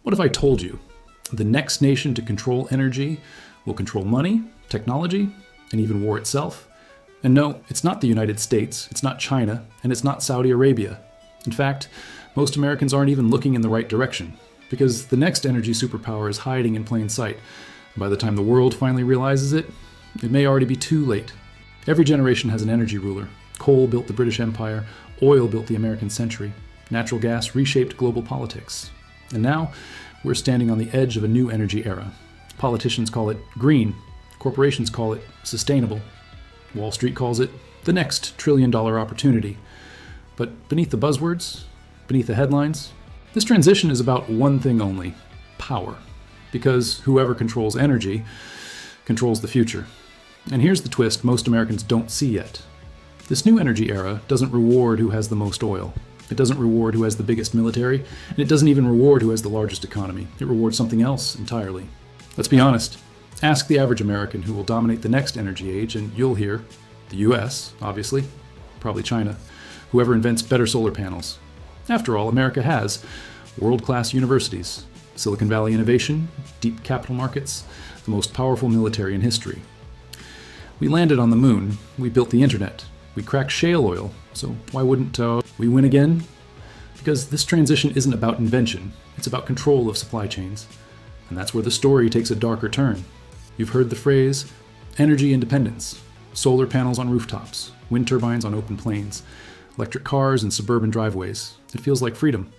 What if I told you the next nation to control energy will control money, technology, and even war itself? And no, it's not the United States, it's not China, and it's not Saudi Arabia. In fact, most Americans aren't even looking in the right direction, because the next energy superpower is hiding in plain sight. And by the time the world finally realizes it, it may already be too late. Every generation has an energy ruler. Coal built the British Empire, oil built the American century, natural gas reshaped global politics. And now, we're standing on the edge of a new energy era. Politicians call it green, corporations call it sustainable, Wall Street calls it the next trillion-dollar opportunity. But beneath the buzzwords, beneath the headlines, this transition is about one thing only: power. Because whoever controls energy controls the future. And here's the twist most Americans don't see yet. This new energy era doesn't reward who has the most oil. It doesn't reward who has the biggest military, and it doesn't even reward who has the largest economy. It rewards something else entirely. Let's be honest. Ask the average American who will dominate the next energy age, and you'll hear the US, obviously, probably China, whoever invents better solar panels. After all, America has world-class universities, Silicon Valley innovation, deep capital markets, the most powerful military in history. We landed on the moon, we built the internet, we cracked shale oil, so why wouldn't we win again? Because this transition isn't about invention, it's about control of supply chains. And that's where the story takes a darker turn. You've heard the phrase, energy independence, solar panels on rooftops, wind turbines on open plains, electric cars in suburban driveways. It feels like freedom.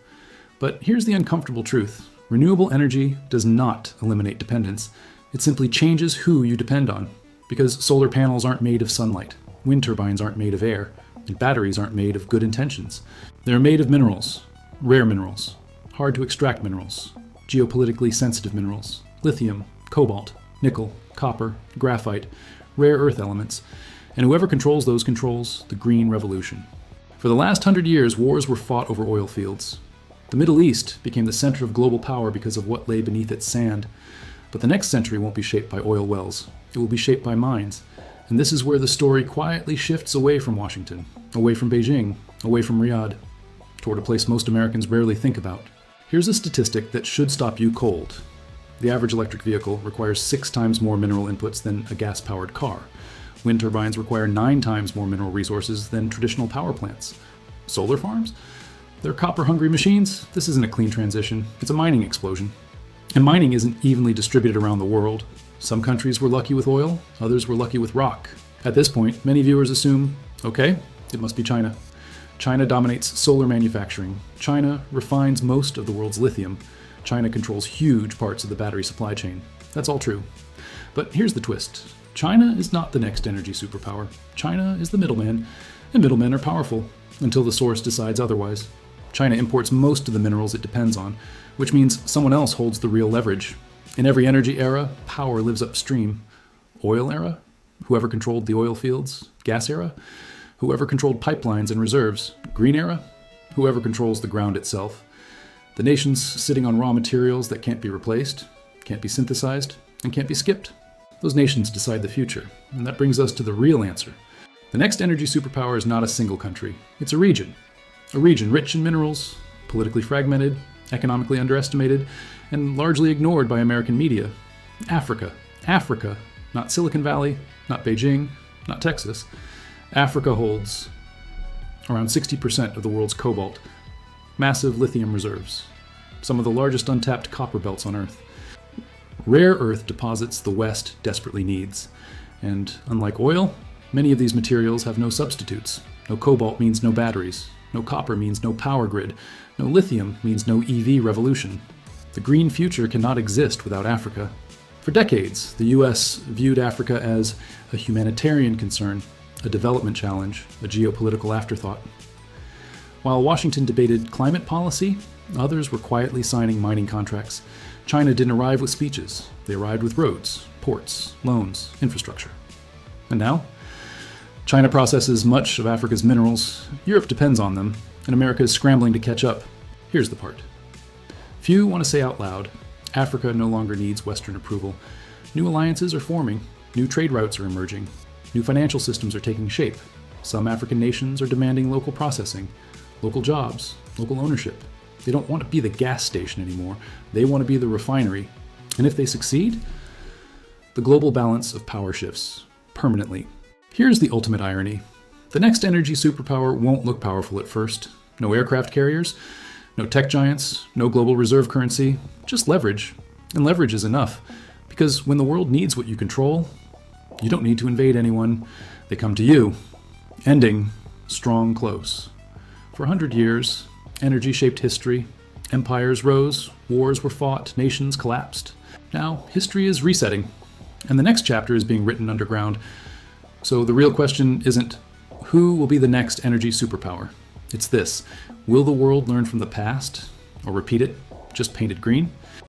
But here's the uncomfortable truth. Renewable energy does not eliminate dependence. It simply changes who you depend on. Because solar panels aren't made of sunlight, wind turbines aren't made of air, and batteries aren't made of good intentions. They're made of minerals, rare minerals, hard to extract minerals, geopolitically sensitive minerals, lithium, cobalt, nickel, copper, graphite, rare earth elements, and whoever controls those controls the green revolution. For the last 100 years, wars were fought over oil fields. The Middle East became the center of global power because of what lay beneath its sand. But the next century won't be shaped by oil wells. It will be shaped by mines. And this is where the story quietly shifts away from Washington, away from Beijing, away from Riyadh, toward a place most Americans rarely think about. Here's a statistic that should stop you cold. The average electric vehicle requires 6 times more mineral inputs than a gas-powered car. Wind turbines require 9 times more mineral resources than traditional power plants. Solar farms? They're copper-hungry machines. This isn't a clean transition. It's a mining explosion. And mining isn't evenly distributed around the world. Some countries were lucky with oil, others were lucky with rock. At this point, many viewers assume, okay, it must be China. China dominates solar manufacturing. China refines most of the world's lithium. China controls huge parts of the battery supply chain. That's all true. But here's the twist. China is not the next energy superpower. China is the middleman, and middlemen are powerful until the source decides otherwise. China imports most of the minerals it depends on, which means someone else holds the real leverage. In every energy era, power lives upstream. Oil era? Whoever controlled the oil fields. Gas era? Whoever controlled pipelines and reserves. Green era? Whoever controls the ground itself. The nations sitting on raw materials that can't be replaced, can't be synthesized, and can't be skipped. Those nations decide the future, and that brings us to the real answer. The next energy superpower is not a single country. It's a region. A region rich in minerals, politically fragmented, economically underestimated, and largely ignored by American media. Africa. Africa. Not Silicon Valley, not Beijing, not Texas. Africa holds around 60% of the world's cobalt, massive lithium reserves, some of the largest untapped copper belts on Earth. Rare earth deposits the West desperately needs. And unlike oil, many of these materials have no substitutes. No cobalt means no batteries. No copper means no power grid. No lithium means no EV revolution. The green future cannot exist without Africa. For decades, the US viewed Africa as a humanitarian concern, a development challenge, a geopolitical afterthought. While Washington debated climate policy, others were quietly signing mining contracts. China didn't arrive with speeches. They arrived with roads, ports, loans, infrastructure. And now? China processes much of Africa's minerals, Europe depends on them, and America is scrambling to catch up. Here's the part. Few want to say out loud, Africa no longer needs Western approval. New alliances are forming, new trade routes are emerging, new financial systems are taking shape. Some African nations are demanding local processing, local jobs, local ownership. They don't want to be the gas station anymore. They want to be the refinery. And if they succeed, the global balance of power shifts permanently. Here's the ultimate irony. The next energy superpower won't look powerful at first. No aircraft carriers, no tech giants, no global reserve currency, just leverage. And leverage is enough. Because when the world needs what you control, you don't need to invade anyone. They come to you. Ending strong close. For 100 years, energy shaped history. Empires rose, wars were fought, nations collapsed. Now, history is resetting, and the next chapter is being written underground. So the real question isn't, who will be the next energy superpower? It's this: will the world learn from the past, or repeat it, just painted green?